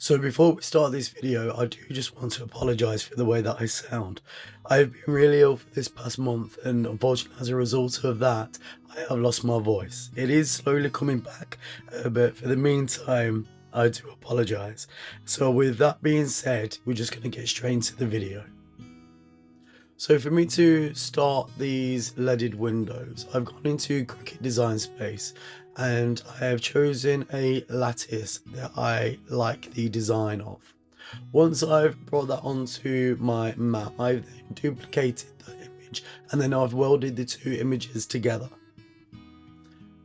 So before we start this video, I do just want to apologize for the way that I sound. I've been really ill for this past month, and unfortunately as a result of that, I have lost my voice. It is slowly coming back, but for the meantime, I do apologize. So with that being said, we're just going to get straight into the video. So for me to start these leaded windows, I've gone into Cricut Design Space and I have chosen a lattice that I like the design of. Once I've brought that onto my map, I've then duplicated that image and then I've welded the two images together.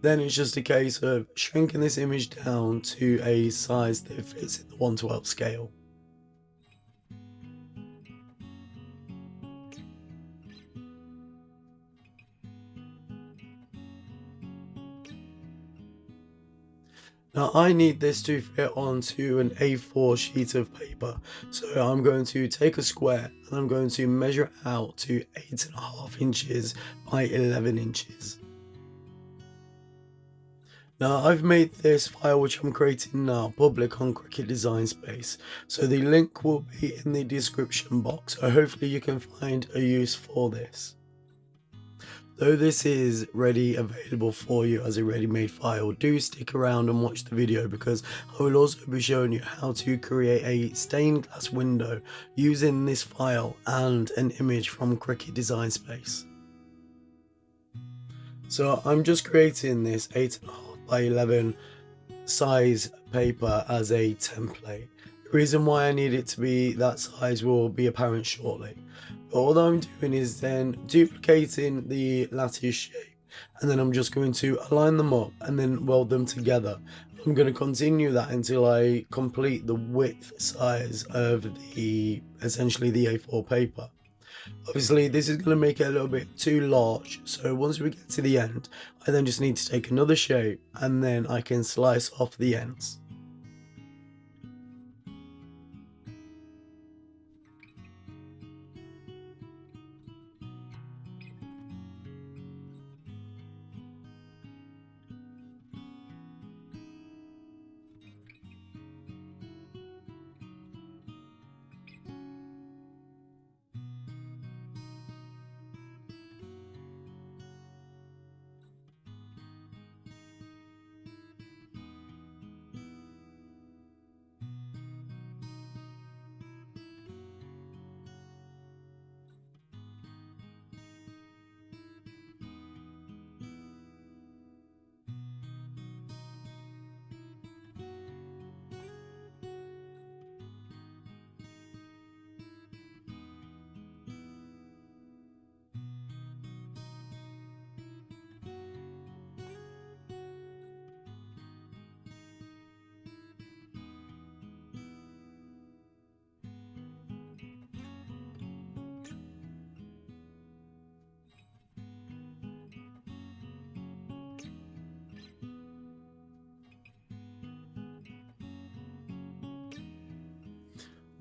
Then it's just a case of shrinking this image down to a size that fits in the 1/12 scale. Now I need this to fit onto an A4 sheet of paper, so I'm going to take a square and I'm going to measure it out to 8.5 inches by 11 inches. Now I've made this file which I'm creating now public on Cricut Design Space, so the link will be in the description box, so hopefully you can find a use for this. Though this is ready available for you as a ready-made file, do stick around and watch the video because I will also be showing you how to create a stained glass window using this file and an image from Cricut Design Space. So I'm just creating this 8.5 by 11 size paper as a template. The reason why I need it to be that size will be apparent shortly. But all I'm doing is then duplicating the lattice shape, and then I'm just going to align them up and then weld them together. I'm going to continue that until I complete the width size of essentially the A4 paper. Obviously this is going to make it a little bit too large, so once we get to the end, I then just need to take another shape and then I can slice off the ends.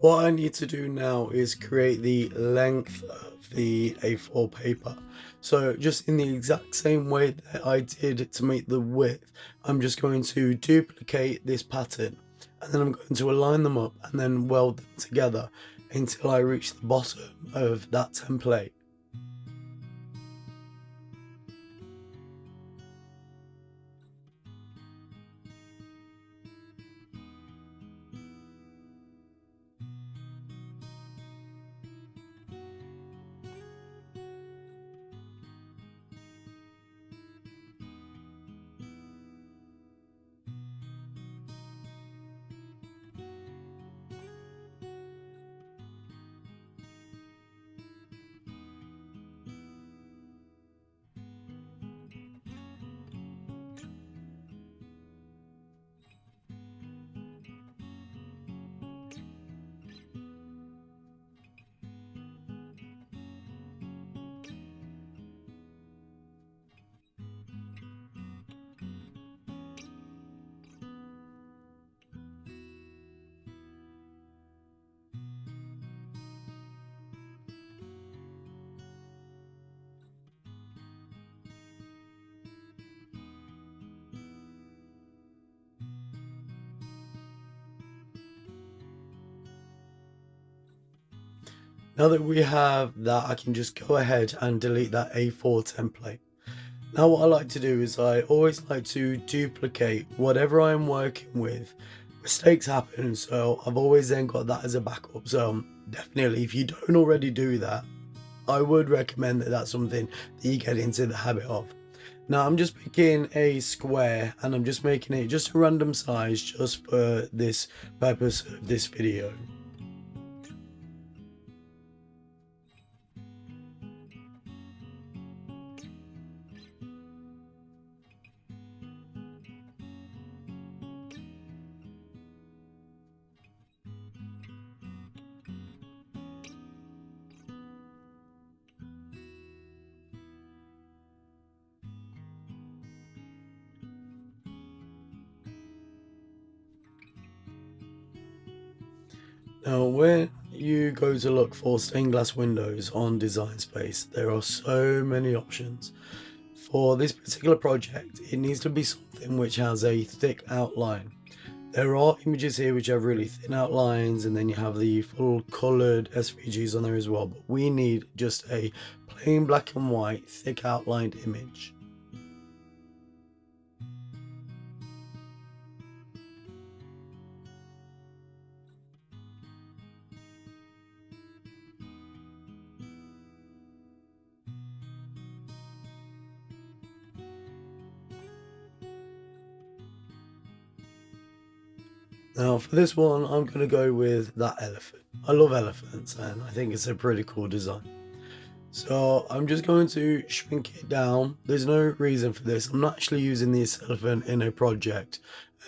What I need to do now is create the length of the A4 paper. So just in the exact same way that I did to make the width, I'm just going to duplicate this pattern and then I'm going to align them up and then weld them together until I reach the bottom of that template. Now that we have that, I can just go ahead and delete that A4 template. Now what I like to do is I always like to duplicate whatever I'm working with. Mistakes happen, so I've always then got that as a backup. So definitely, if you don't already do that, I would recommend that that's something that you get into the habit of. Now I'm just picking a square and I'm just making it just a random size just for this purpose of this video. Now, when you go to look for stained glass windows on Design Space, there are so many options. For this particular project, it needs to be something which has a thick outline. There are images here which have really thin outlines, and then you have the full colored SVGs on there as well, but we need just a plain black and white, thick outlined image. Now for this one, I'm going to go with that elephant. I love elephants and I think it's a pretty cool design. So I'm just going to shrink it down. There's no reason for this. I'm not actually using this elephant in a project,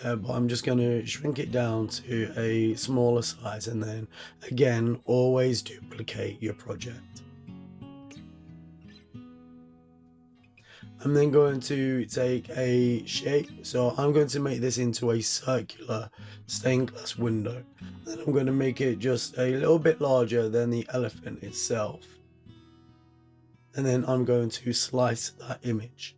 but I'm just going to shrink it down to a smaller size, and then again, always duplicate your project. I'm then going to take a shape, so I'm going to make this into a circular stained glass window. Then I'm going to make it just a little bit larger than the elephant itself. And then I'm going to slice that image.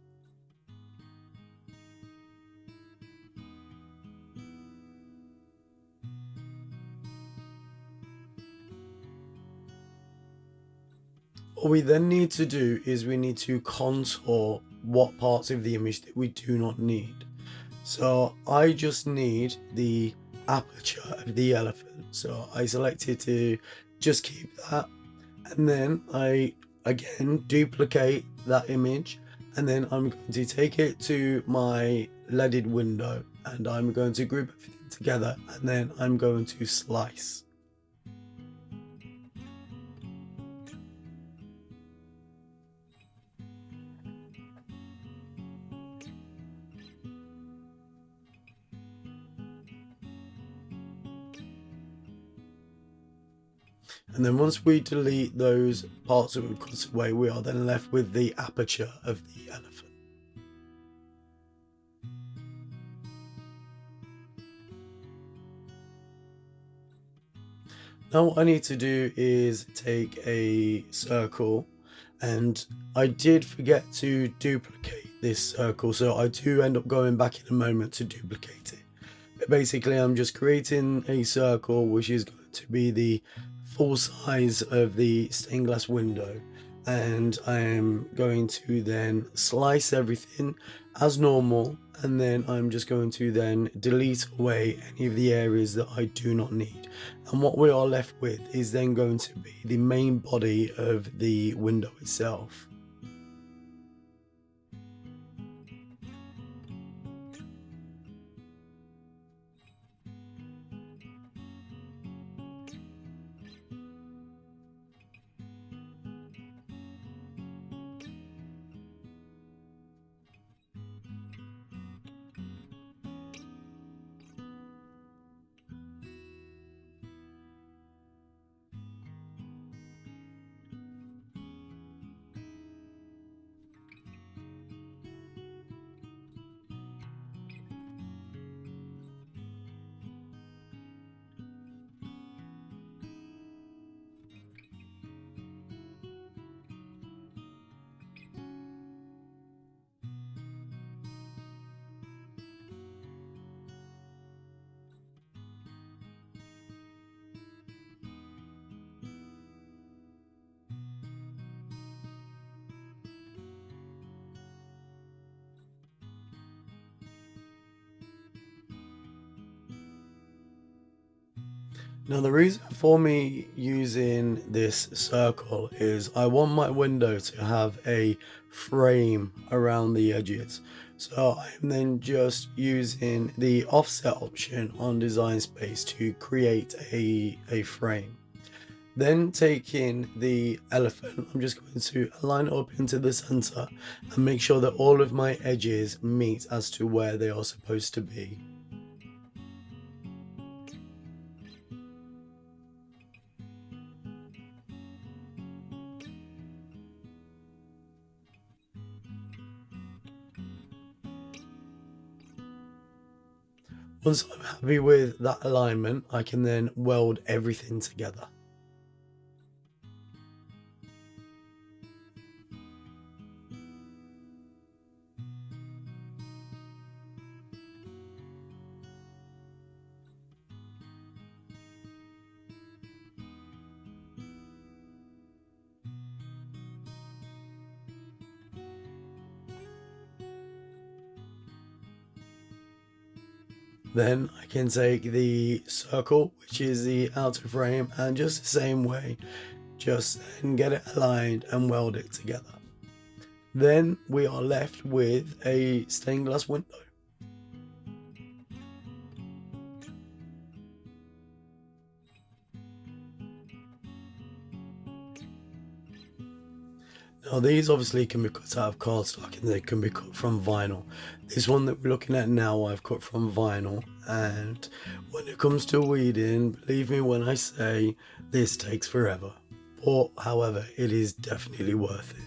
What we then need to do is we need to contour what parts of the image that we do not need. So I just need the aperture of the elephant. So I selected to just keep that, and then I again duplicate that image, and then I'm going to take it to my leaded window and I'm going to group everything together, and then I'm going to slice. And then once we delete those parts that we've cut away, we are then left with the aperture of the elephant. Now what I need to do is take a circle, and I did forget to duplicate this circle, so I do end up going back in a moment to duplicate it. But basically I'm just creating a circle which is going to be the full size of the stained glass window, and I am going to then slice everything as normal, and then I'm just going to then delete away any of the areas that I do not need, and what we are left with is then going to be the main body of the window itself. Now, the reason for me using this circle is I want my window to have a frame around the edges. So I'm then just using the offset option on Design Space to create a frame. Then taking the elephant, I'm just going to align it up into the center and make sure that all of my edges meet as to where they are supposed to be. Once I'm happy with that alignment, I can then weld everything together. Then I can take the circle, which is the outer frame, and just the same way, just then get it aligned and weld it together. Then we are left with a stained glass window. Now these obviously can be cut out of cardstock and they can be cut from vinyl. This one that we're looking at now I've cut from vinyl, and when it comes to weeding, believe me when I say this takes forever. But however, it is definitely worth it.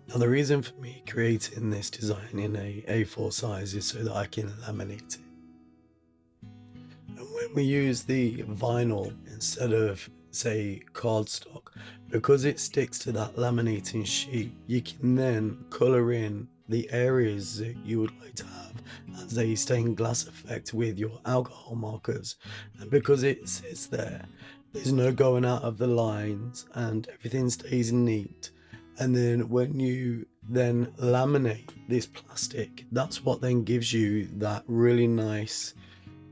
Now the reason for me creating this design in a A4 size is so that I can laminate it. And when we use the vinyl instead of, say, cardstock, because it sticks to that laminating sheet, you can then color in the areas that you would like to have as a stained glass effect with your alcohol markers. And because it sits there, there's no going out of the lines and everything stays neat. And then when you then laminate this plastic, that's what then gives you that really nice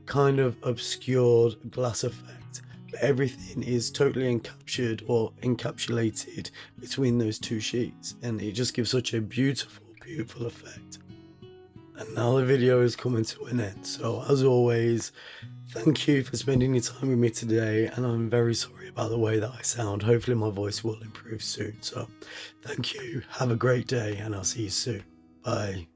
kind of obscured glass effect. But everything is totally encapsulated between those two sheets, and it just gives such a beautiful effect. And now the video is coming to an end, so as always, thank you for spending your time with me today, and I'm very sorry about the way that I sound. Hopefully my voice will improve soon. So thank you, have a great day, and I'll see you soon. Bye.